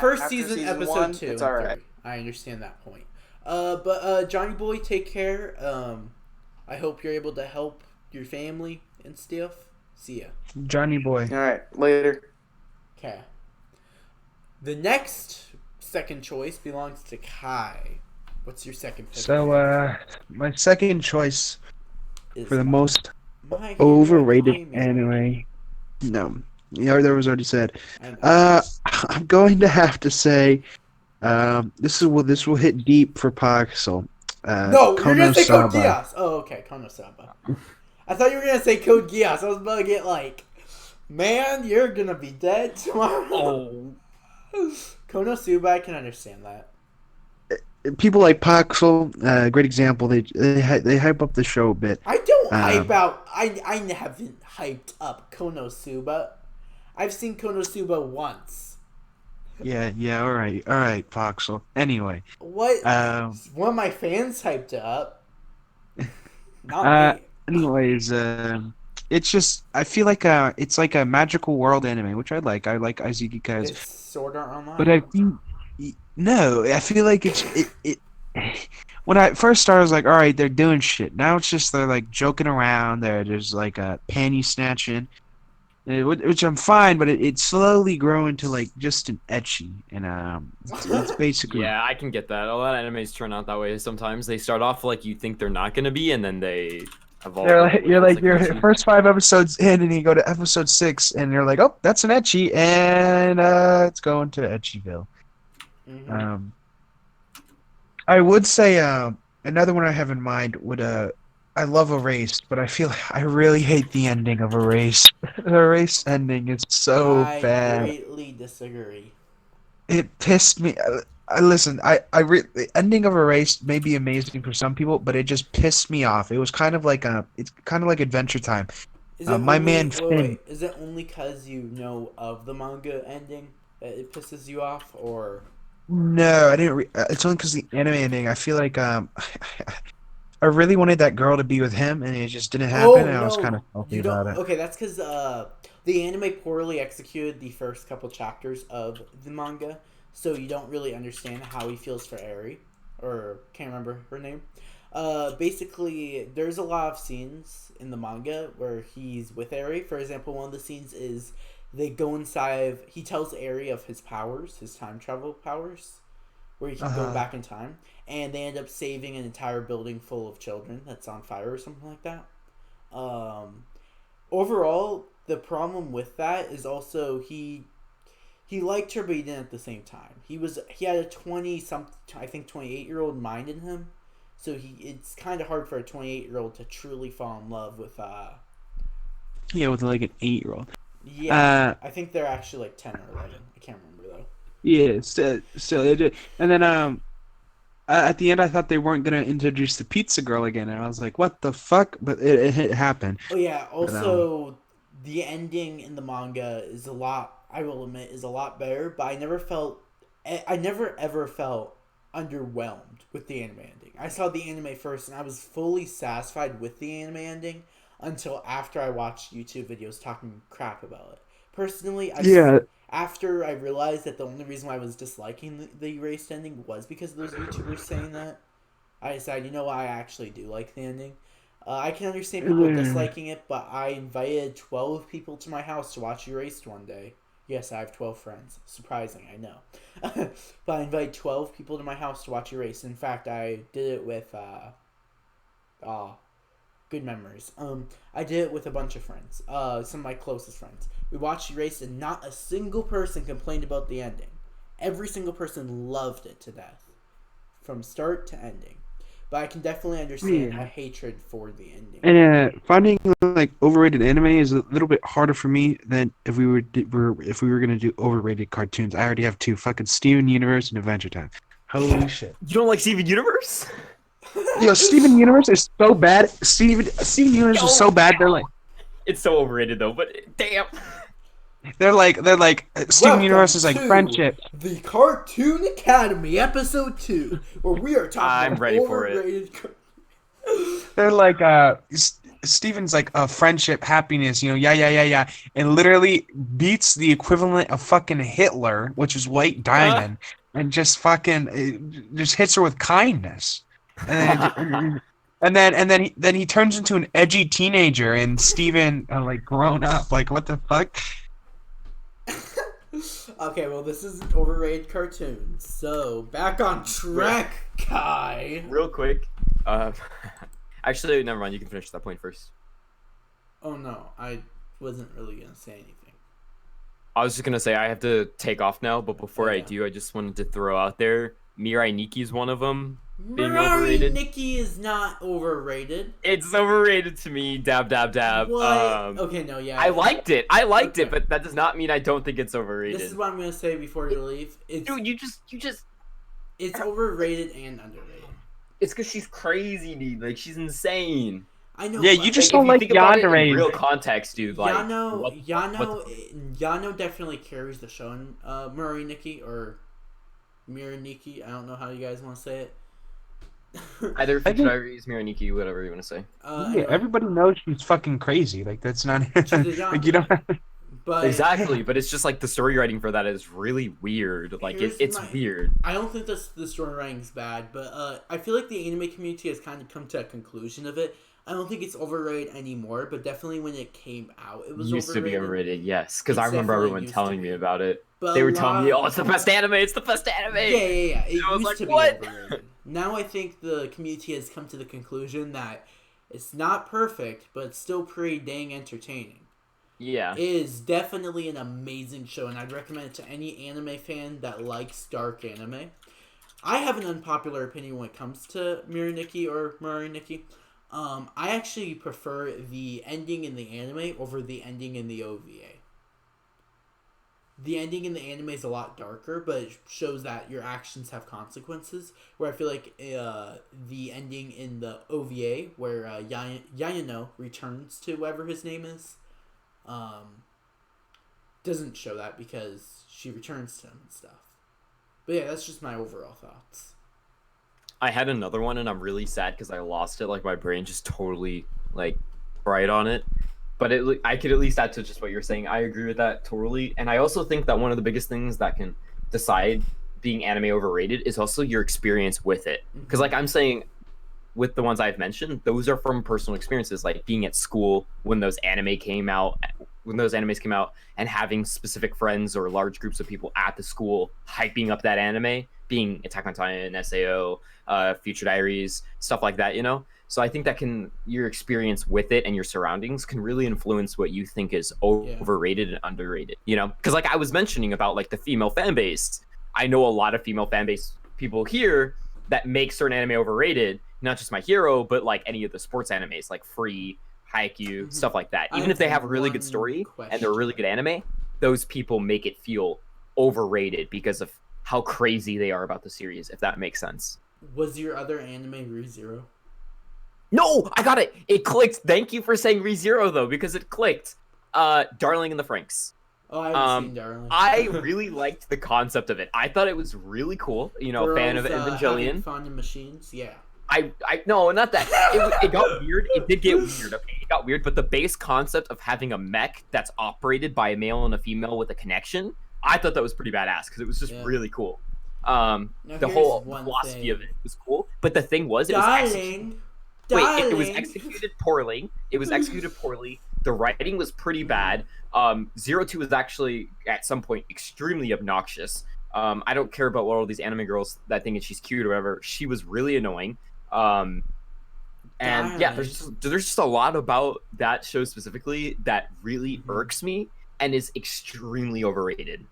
first after season, episode 1, 2. It's and all right. 3. I understand that point. But Johnny Boy, take care. I hope you're able to help your family and stuff. See ya. Johnny Boy. All right. Later. Okay. The next second choice belongs to Kai. What's your second pick? So, my second choice Is for the most My Hero overrated Academia. anime. No, that was already said. I know. I'm going to have to say, this will hit deep for Paxel. No, you're gonna say Code Konosaba. Geass. Oh, okay, Konosaba. I thought you were gonna say Code Geass. I was about to get like, man, you're gonna be dead tomorrow. Konosuba, I can understand that. People like Paxel, great example. They hype up the show a bit. I don't hype out. I haven't hyped up Konosuba. I've seen Konosuba once. Yeah. All right, Paxel. Anyway, What? One of my fans hyped it up. Not me. anyways, it's just I feel like it's like a magical world anime, which I like. I like Iziki Kai's. It's Sword Art Online. But I think no, I feel like it. When I first started, I was like, all right, they're doing shit. Now it's just they're like joking around. There's like a panty snatching, which I'm fine, but it's slowly growing to like just an etchy, and it's basically Yeah, I can get that. A lot of animes turn out that way sometimes. They start off like you think they're not going to be, and then they evolve. You're like It's your ecchi. first 5 episodes in, and you go to episode 6, and you're like, oh, that's an ecchi, and it's going to Ecchiville. Hmm. I would say another one I have in mind would I love Erased, but I really hate the ending of Erased. The Erased ending is so I bad. greatly disagree. It pissed me. Listen. The ending of Erased may be amazing for some people, but it just pissed me off. It was kind of like it's kind of like Adventure Time. Is it My man only Finn. Is it only because you know of the manga ending that it pisses you off, or No, I didn't. It's only because the anime ending. I feel like I really wanted that girl to be with him, and it just didn't happen. oh And I was kind no, of salty you don't? about it. Okay, that's because the anime poorly executed the first couple chapters of the manga, so you don't really understand how he feels for Eri, or can't remember her name. Basically, there's a lot of scenes in the manga where he's with Eri. For example, one of the scenes is they go inside. He tells Eri of his powers, his time travel powers, where he can go Uh, back in time, and they end up saving an entire building full of children that's on fire or something like that. Um, Overall, the problem with that is also he liked her, but he didn't at the same time. He had a 20 some I think 28-year-old mind in him, so it's kind of hard for a 28-year-old to truly fall in love with yeah, with like an 8-year-old. yeah. I think they're actually like 10 or 11. I can't remember though. Yeah, still, it did. And then at the end, I thought they weren't gonna introduce the pizza girl again, and I was like, what the fuck? But it happened. Oh yeah, But also the ending in the manga is a lot, I will admit, is a lot better, but I never ever felt underwhelmed with the anime ending. I saw the anime first and I was fully satisfied with the anime ending until after I watched YouTube videos talking crap about it. Personally, yeah, after I realized that the only reason why I was disliking the erased ending was because of those YouTubers saying that, I decided, you know what, I actually do like the ending. I can understand people disliking it, but I invited 12 people to my house to watch Erased one day. Yes, I have 12 friends. Surprising, I know. But I invited 12 people to my house to watch Erased. In fact, I did it with, good memories. I did it with a bunch of friends, some of my closest friends. We watched Erased, and not a single person complained about the ending. Every single person loved it to death, from start to ending. But I can definitely understand yeah. a hatred for the ending. And finding like overrated anime is a little bit harder for me than if we were gonna do overrated cartoons. I already have two: fucking Steven Universe and Adventure Time. Holy shit! You don't like Steven Universe? Yo, Steven Universe is so bad. Steven Universe is so bad. It's so overrated though. But damn. They're like Steven Universe is like friendship. the Cartoon Academy, episode 2, where we are talking I'm about ready for it. overrated. They're like Steven's like friendship, happiness, yeah, and literally beats the equivalent of fucking Hitler, which is White Diamond, and just fucking just hits her with kindness, and then he turns into an edgy teenager, and Steven like grown up, like what the fuck? Okay, well, this is overrated cartoons. So, back on track, Kai. Real quick. Actually, never mind. You can finish that point first. Oh no, I wasn't really gonna say anything. I was just gonna say I have to take off now, but before I Yeah. do, I just wanted to throw out there Mirai Nikki is one of them. Being Mirai overrated. Nikki is not overrated. It's overrated to me. Dab, dab, dab. What? Okay, no, yeah. I liked it. I liked Okay. it, but that does not mean I don't think it's overrated. This is what I'm gonna say before you leave. Dude, you just. It's overrated and underrated. It's because she's crazy, dude. Like she's insane. I know. Yeah, but you just If don't you like think about it in Yandere. real context, dude. Like Yano, what Yano definitely carries the show in Mirai Nikki or Miraniki. I don't know how you guys want to say it. either think- Fukunaga, Mirai Nikki, whatever you want to say. Yeah, Anyway, everybody knows she's fucking crazy. Like that's not She's a like you don't. but Exactly, but it's just like the story writing for that is really weird. Like Here's it's my- weird. I don't think the story writing's bad, but I feel like the anime community has kind of come to a conclusion of it. I don't think it's overrated anymore, but definitely when it came out, it was Used to be overrated, yes, because I It's remember definitely everyone used telling to me be. about it. But They a were telling me, lot- "Oh, it's the best anime! It's the best anime!" Yeah. It I was used like, to be "What?" overrated. Now I think the community has come to the conclusion that It's not perfect, but it's still pretty dang entertaining. Yeah. It is definitely an amazing show, and I'd recommend it to any anime fan that likes dark anime. I have an unpopular opinion when it comes to Miraniki or Mariniki. I actually prefer the ending in the anime over the ending in the OVA. The ending in the anime is a lot darker, but it shows that your actions have consequences. Where I feel like the ending in the OVA, where Yayano returns to whatever his name is, doesn't show that because she returns to him and stuff. But yeah, that's just my overall thoughts. I had another one, and I'm really sad because I lost it. Like, my brain just totally, like, fried on it. But I could at least add to just what you're saying. I agree with that totally. And I also think that one of the biggest things that can decide being anime overrated is also your experience with it. Because, like I'm saying, with the ones I've mentioned, those are from personal experiences, like being at school when those animes came out, and having specific friends or large groups of people at the school hyping up that anime, being Attack on Titan, SAO, Future Diaries, stuff like that, you know? So I think that your experience with it and your surroundings can really influence what you think is overrated and underrated, you know? Because like I was mentioning about like the female fan base, I know a lot of female fan base people here that make certain anime overrated, not just My Hero, but like any of the sports animes like Free, Haikyuu, stuff like that. Even if they have a really good story and they're a really good anime, those people make it feel overrated because of how crazy they are about the series, if that makes sense. Was your other anime ReZero? No, I got it. It clicked. Thank you for saying ReZero though, because it clicked. Darling in the Franxx. Oh, I haven't seen Darling. I really liked the concept of it. I thought it was really cool. You know, Girls, fan of Evangelion. Fun in machines, yeah. No, not that. It got weird. It did get weird. Okay, it got weird. But the base concept of having a mech that's operated by a male and a female with a connection, I thought that was pretty badass because it was just really cool. The whole philosophy of it was cool. But the thing was, it was executed poorly. It was executed poorly. The writing was pretty bad. 02 was actually at some point extremely obnoxious. I don't care about what all these anime girls that think she's cute or whatever. She was really annoying. And yeah, there's just a lot about that show specifically that really irks me and is extremely overrated.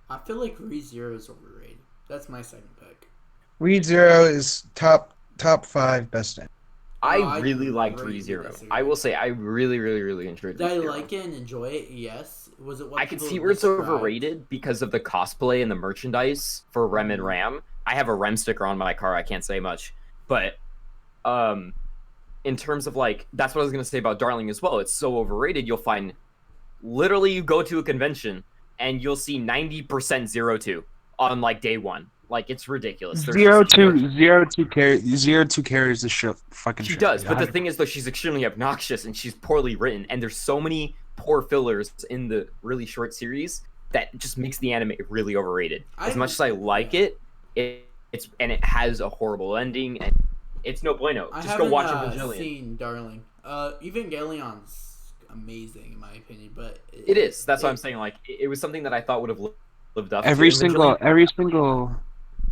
I feel like ReZero is overrated. That's my second pick. ReZero is top 5 best anime. I really liked ReZero. I will say I really, really, really enjoyed Did ReZero. I like it and enjoy it? Yes. Was it what I can see where it's overrated because of the cosplay and the merchandise for Rem and Ram. I have a Rem sticker on my car. I can't say much. But in terms of like, that's what I was going to say about Darling as well. It's so overrated. You'll find literally you go to a convention and you'll see 90% 02 on like day one. Like, it's ridiculous. Zero two carries the show. She does, but the thing is, though, she's extremely obnoxious and she's poorly written, and there's so many poor fillers in the really short series that just makes the anime really overrated. As much as I like it, it has a horrible ending, and it's no bueno. Just go watch Evangelion. I haven't seen Darling. Evangelion's amazing in my opinion, but it is. That's what I'm saying. Like, it was something that I thought would have lived up.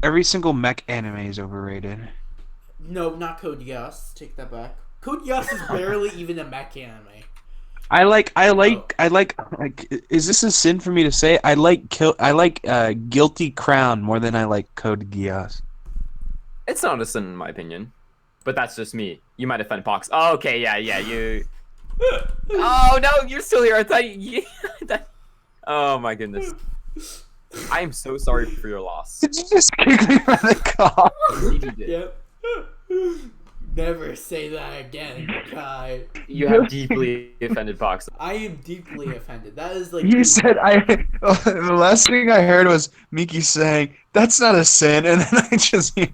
Every single mech anime is overrated. No, not Code Geass. Take that back. Code Geass is barely even a mech anime. I like. Is this a sin for me to say? I like Guilty Crown more than I like Code Geass. It's not a sin in my opinion, but that's just me. You might offend Pox. Oh, okay, yeah, you. Oh no, you're still here. I thought you. Oh my goodness. I am so sorry for your loss. Did you just kick me from the car? Yep. Never say that again, Kai. You have deeply offended Pox. I am deeply offended. That is like you said. The last thing I heard was Miki saying, "That's not a sin," and then I just hear.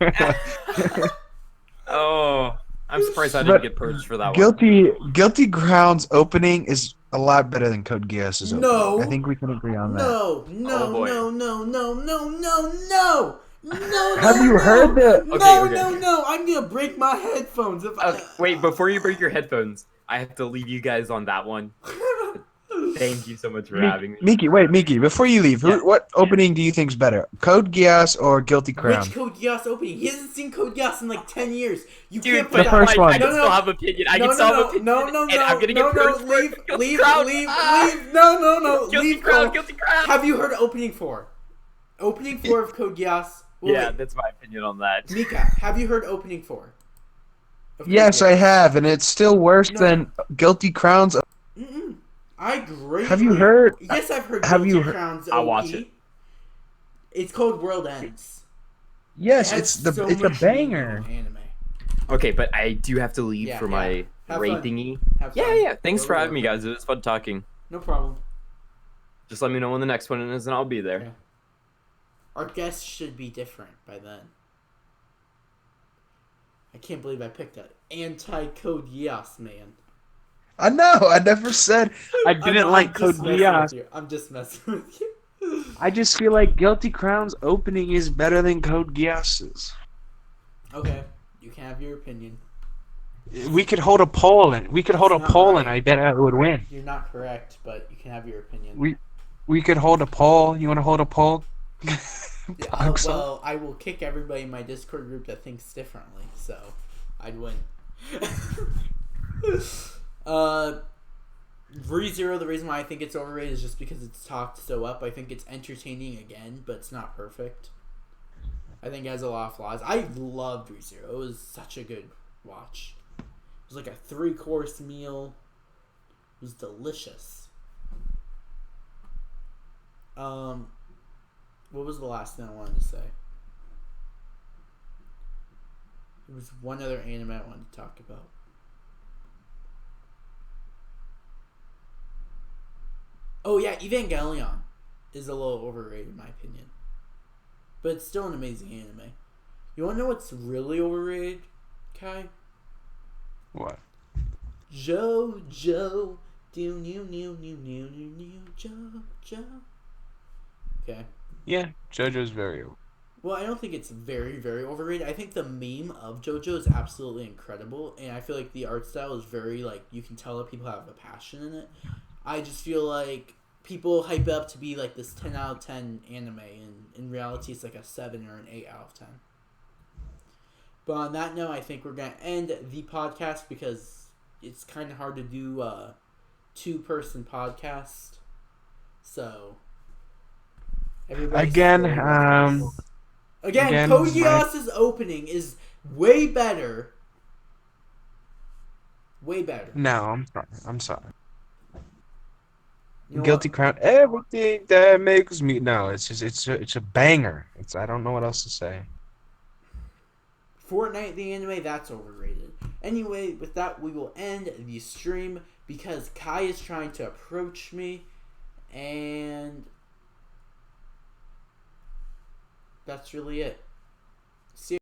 Oh, I'm surprised I didn't get purged for that one. Guilty Ground's opening is a lot better than Code Geass's opening. No. I think we can agree on that. No. Have you heard the? No! I'm gonna break my headphones. Wait, before you break your headphones, I have to leave you guys on that one. Thank you so much for having me. Miki, before you leave, Yeah. what opening do you think's better? Code Geass or Guilty Crown? Which Code Geass opening? He hasn't seen Code Geass in like 10 years. You Dude, can't but put the that. first one. I can still have opinion. I can still have opinion. No, and I'm gonna get praised for it. Guilty Crown. leave. No, Guilty leave. Crown. Go. Guilty Crown. Have you heard opening 4? Opening 4 of Code Geass. Well, Yeah, wait. that's my opinion on that. Mika, have you heard opening 4? of Code Yes, I Geass? have, and it's still worse No. than Guilty Crown's. Mm-mm. I greatly. Have you heard? Yes, I've heard. Have Guilty you heard- Crown's I'll OP. watch it. It's called World Ends. Yes, It has it's so a much banger. meaning in anime. Okay, but I do have to leave Yeah, for yeah. my Have raid fun. thingy. Have Yeah, fun. yeah. Thanks Go, for go, having me, go. guys. It was fun talking. No problem. Just let me know when the next one is, and I'll be there. Yeah. Our guests should be different by then. I can't believe I picked that anti-Code Geass man. I know. I never said I didn't I'm like just Code messing Geass. with you. I'm just messing with you. I just feel like Guilty Crown's opening is better than Code Geass's. Okay, you can have your opinion. We could hold a poll, and That's not right. I bet I would win. You're not correct, but you can have your opinion. We could hold a poll. You want to hold a poll? Yeah, Box up. well, I will kick everybody in my Discord group that thinks differently, so I'd win. ReZero, the reason why I think it's overrated is just because it's talked so up. I think it's entertaining again, but it's not perfect. I think it has a lot of flaws. I loved ReZero. It was such a good watch. It was like a 3-course meal. It was delicious. What was the last thing I wanted to say? There was one other anime I wanted to talk about. Oh yeah, Evangelion is a little overrated in my opinion. But it's still an amazing anime. You wanna know what's really overrated, Kai? What? JoJo. JoJo. Okay. Yeah, JoJo's very old. Well, I don't think it's very, very overrated. I think the meme of JoJo is absolutely incredible, and I feel like the art style is very, like, you can tell that people have a passion in it. I just feel like people hype it up to be, like, this 10 out of 10 anime, and in reality it's like a 7 or an 8 out of 10. But on that note, I think we're going to end the podcast because it's kind of hard to do a 2-person podcast. So, everybody Again, Again, Code Geass's opening is way better. Way better. No, I'm sorry. You know Guilty what? Crown, everything that makes me. No, it's a banger. I don't know what else to say. Fortnite, the anime, that's overrated. Anyway, with that, we will end the stream because Kai is trying to approach me, and that's really it. See